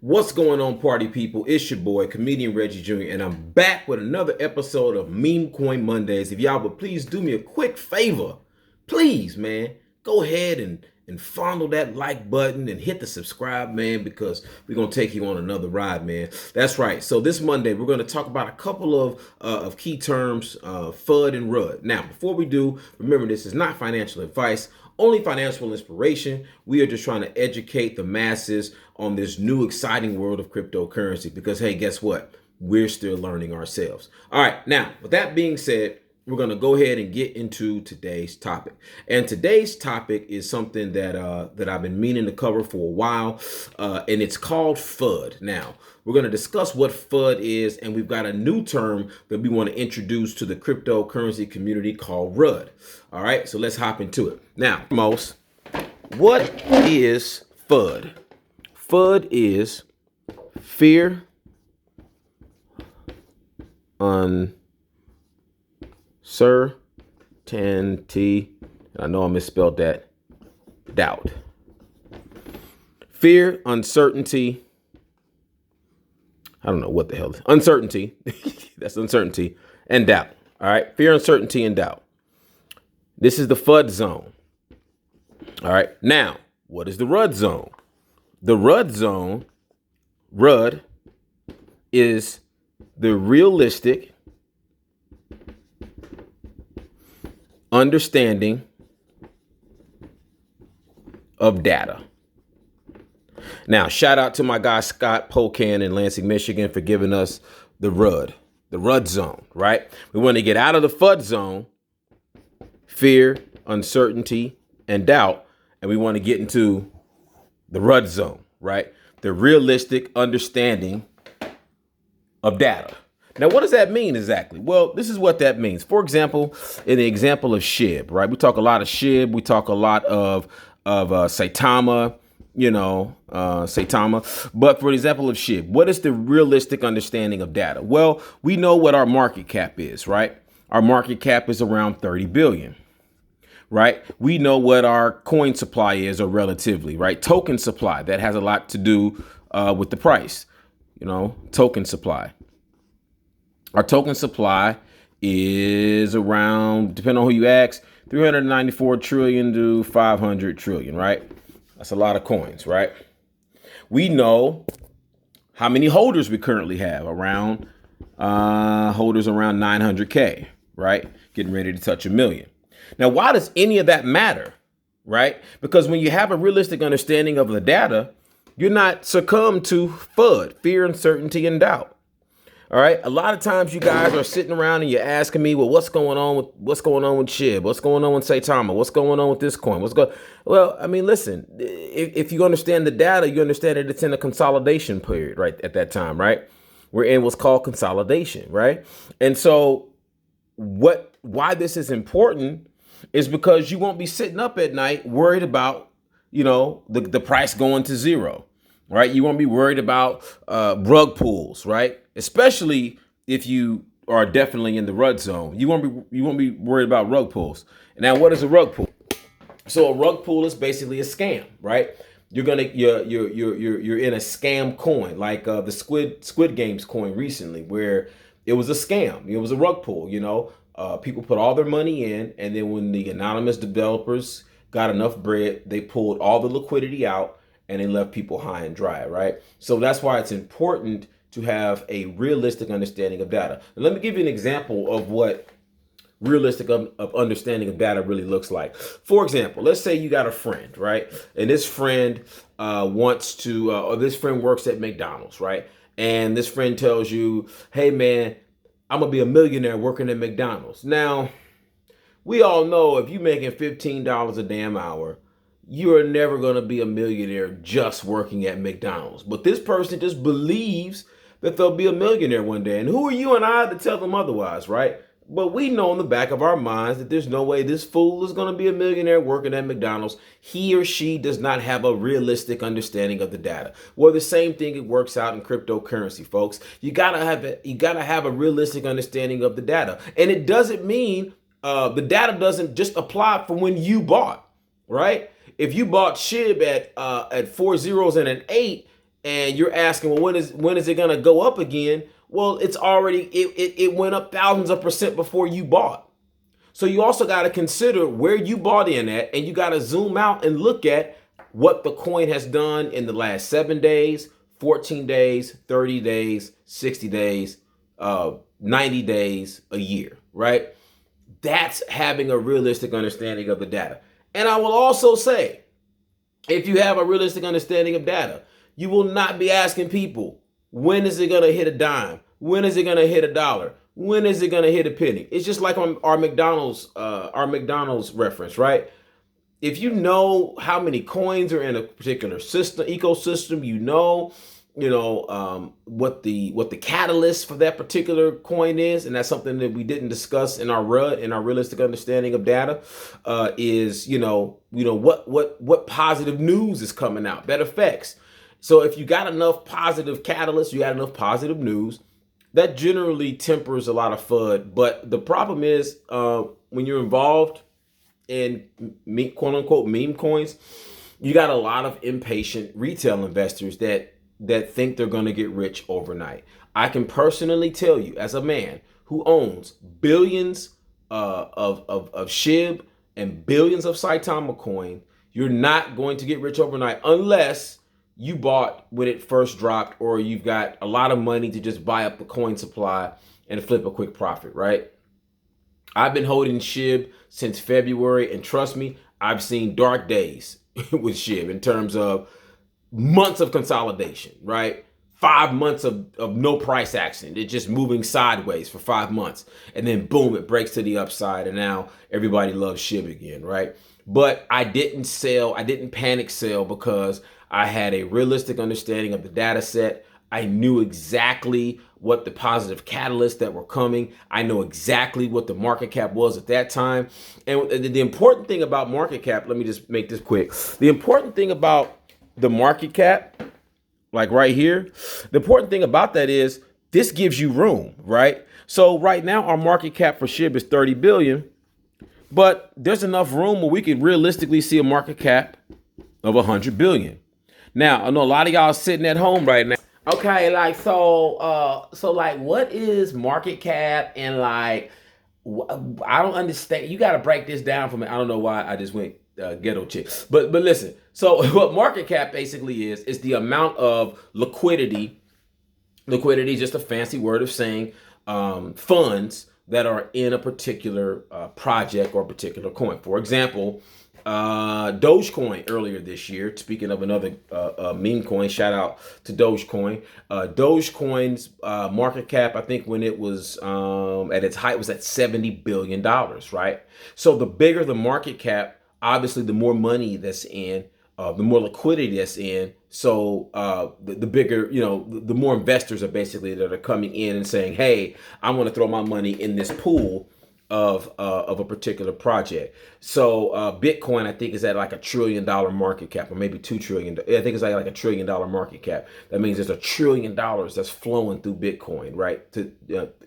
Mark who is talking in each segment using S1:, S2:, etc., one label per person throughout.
S1: What's going on, party people? It's your boy, comedian Reggie Jr., and I'm back with another episode of Meme Coin Mondays. If y'all would please do me a quick favor, please, man, go ahead and fondle that like button and hit the subscribe, man, because we're going to take you on another ride, man. That's right. So this Monday, we're going to talk about a couple of key terms, FUD and RUD. Now, before we do, remember this is not financial advice, only financial inspiration. We are just trying to educate the masses on this new exciting world of cryptocurrency because, hey, guess what? We're still learning ourselves. All right. Now, with that being said, we're going to go ahead and get into today's topic. And today's topic is something that I've been meaning to cover for a while, and it's called FUD. Now, we're going to discuss what FUD is, and we've got a new term that we want to introduce to the cryptocurrency community called RUD. All right, so let's hop into it. Now, what is FUD? FUD is fear, uncertainty, I know I misspelled that, doubt. Fear, uncertainty, I don't know what the hell, uncertainty, that's uncertainty, and doubt. All right, fear, uncertainty, and doubt. This is the FUD zone. All right, now, what is the RUD zone? The RUD zone, RUD, is the realistic understanding of data. Now, shout out to my guy Scott Pocan in Lansing, Michigan for giving us the RUD zone, right? We want to get out of the FUD zone, fear, uncertainty, and doubt, and we want to get into the RUD zone, right? The realistic understanding of data. Now, what does that mean exactly? Well, this is what that means. For example, in the example of SHIB, right? We talk a lot of SHIB. We talk a lot of Saitama, Saitama. But for example of SHIB, what is the realistic understanding of data? Well, we know what our market cap is, right? Our market cap is around 30 billion. Right? We know what our coin supply is, or relatively, right? Token supply, that has a lot to do with the price, token supply. Our token supply is around, depending on who you ask, 394 trillion to 500 trillion, right? That's a lot of coins, right? We know how many holders we currently have, around holders around 900K, right? Getting ready to touch 1 million. Now, why does any of that matter, right? Because when you have a realistic understanding of the data, you're not succumb to FUD, fear, uncertainty, and doubt. All right. A lot of times you guys are sitting around and you're asking me, well, what's going on with SHIB? What's going on with Saitama? What's going on with this coin? Well, I mean, listen, if you understand the data, you understand that it's in a consolidation period, right? At that time, right? We're in what's called consolidation, right? And so why this is important is because you won't be sitting up at night worried about, the price going to zero, right? You won't be worried about rug pulls, right? Especially if you are definitely in the RUD zone. You won't be worried about rug pulls. Now, what is a rug pull? So a rug pull is basically a scam, right? You're in a scam coin, like the Squid Games coin recently, where it was a scam. It was a rug pull, people put all their money in, and then when the anonymous developers got enough bread, they pulled all the liquidity out and they left people high and dry, right? So that's why it's important to have a realistic understanding of data. And let me give you an example of what realistic of understanding of data really looks like. For example, let's say you got a friend, right? And this friend this friend works at McDonald's, right? And this friend tells you, hey man, I'm gonna be a millionaire working at McDonald's. Now, we all know if you're making $15 a damn hour, you are never gonna be a millionaire just working at McDonald's. But this person just believes that they'll be a millionaire one day. And who are you and I to tell them otherwise, right? But we know in the back of our minds that there's no way this fool is going to be a millionaire working at McDonald's. He or she does not have a realistic understanding of the data. Well, the same thing, it works out in cryptocurrency, folks. You gotta have a realistic understanding of the data. And it doesn't mean the data doesn't just apply for when you bought, right? If you bought SHIB at 4 zeros and an 8, and you're asking, well, when is it going to go up again? Well, it's already, it went up thousands of percent before you bought. So you also got to consider where you bought in at, and you got to zoom out and look at what the coin has done in the last 7 days, 14 days, 30 days, 60 days, 90 days, a year, right? That's having a realistic understanding of the data. And I will also say, if you have a realistic understanding of data, you will not be asking people, when is it going to hit a dime? When is it going to hit a dollar? When is it going to hit a penny? It's just like on our McDonald's reference, right? If you know how many coins are in a particular ecosystem, you know what the catalyst for that particular coin is, and that's something that we didn't discuss in our realistic understanding of data. Is what positive news is coming out that affects. So if you got enough positive catalysts, you got enough positive news, that generally tempers a lot of FUD. But the problem is when you're involved in quote unquote meme coins, you got a lot of impatient retail investors that think they're going to get rich overnight. I can personally tell you, as a man who owns billions of SHIB and billions of Saitama coin, you're not going to get rich overnight unless you bought when it first dropped, or you've got a lot of money to just buy up the coin supply and flip a quick profit, right? I've been holding SHIB since February, and trust me, I've seen dark days with SHIB in terms of months of consolidation, right? 5 months of no price action. It's just moving sideways for 5 months. And then boom, it breaks to the upside. And now everybody loves SHIB again, right? But I didn't panic sell because I had a realistic understanding of the data set. I knew exactly what the positive catalysts that were coming. I know exactly what the market cap was at that time. And the important thing about market cap, let me just make this quick. The important thing about the market cap, like right here, the important thing about that is this gives you room, right? So right now our market cap for SHIB is 30 billion, but there's enough room where we could realistically see a market cap of 100 billion. Now, I know a lot of y'all sitting at home right now. Okay, like, so like, what is market cap? And like, I don't understand. You got to break this down for me. I don't know why I just went ghetto chick. But listen, so what market cap basically is the amount of liquidity. Liquidity is just a fancy word of saying funds that are in a particular project or particular coin. For example, Dogecoin earlier this year, speaking of another meme coin, shout out to Dogecoin. Dogecoin's market cap, I think when it was at its height, was at $70 billion, right? So the bigger the market cap, obviously the more money that's in, the more liquidity that's in. So the bigger, the more investors are basically that are coming in and saying, hey, I want to throw my money in this pool of a particular project. So Bitcoin, I think, is at like $1 trillion market cap, or maybe 2 trillion. I think it's like $1 trillion market cap. That means there's $1 trillion that's flowing through Bitcoin, right, to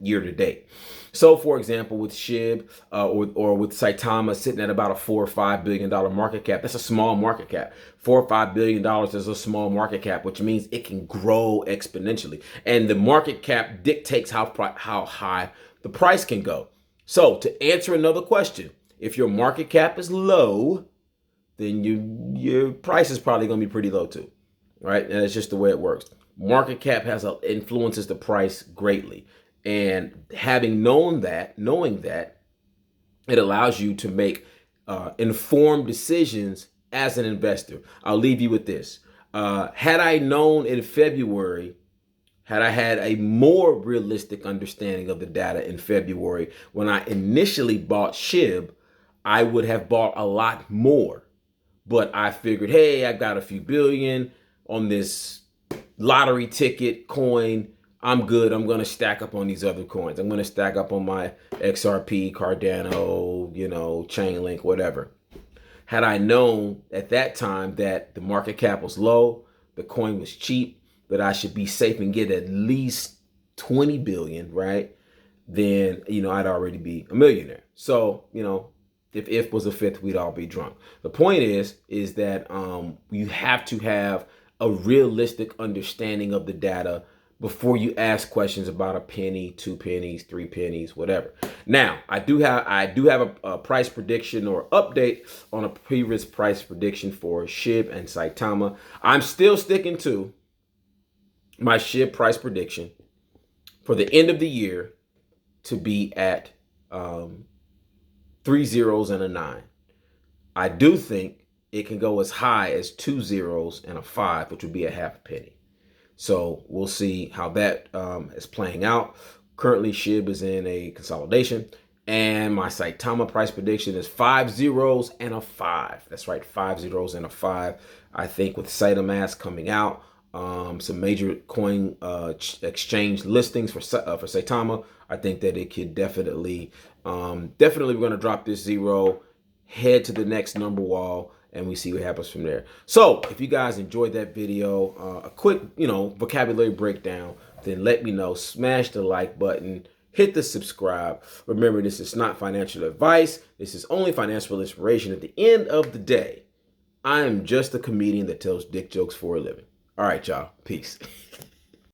S1: year to date. So, for example, with SHIB or with Saitama sitting at about a $4 or $5 billion market cap, that's a small market cap. $4 or $5 billion is a small market cap, which means it can grow exponentially, and the market cap dictates how high the price can go. So to answer another question, if your market cap is low, then your price is probably going to be pretty low too, right? And it's just the way it works. Market cap influences the price greatly. And knowing that, it allows you to make informed decisions as an investor. I'll leave you with this. Had I known in February, had I had a more realistic understanding of the data in February when I initially bought SHIB, I would have bought a lot more. But I figured, hey, I've got a few billion on this lottery ticket coin. I'm good. I'm going to stack up on these other coins. I'm going to stack up on my XRP, Cardano, Chainlink, whatever. Had I known at that time that the market cap was low, the coin was cheap, that I should be safe and get at least 20 billion, right? Then, I'd already be a millionaire. So, if was a fifth, we'd all be drunk. The point is that you have to have a realistic understanding of the data before you ask questions about a penny, 2 pennies, 3 pennies, whatever. Now, I do have a price prediction or update on a previous price prediction for SHIB and Saitama. I'm still sticking to my SHIB price prediction for the end of the year to be at 3 zeros and a 9. I do think it can go as high as 2 zeros and a 5, which would be a half a penny. So we'll see how that is playing out. Currently, SHIB is in a consolidation, and my Saitama price prediction is 5 zeros and a 5. That's right, 5 zeros and a 5. I think with Saitama coming out, some major coin exchange listings for Saitama, I think that it could definitely we're going to drop this zero, head to the next number wall, and we see what happens from there. So if you guys enjoyed that video, a quick, vocabulary breakdown, then let me know. Smash the like button, hit the subscribe. Remember, this is not financial advice. This is only financial inspiration. At the end of the day, I am just a comedian that tells dick jokes for a living. All right, y'all. Peace.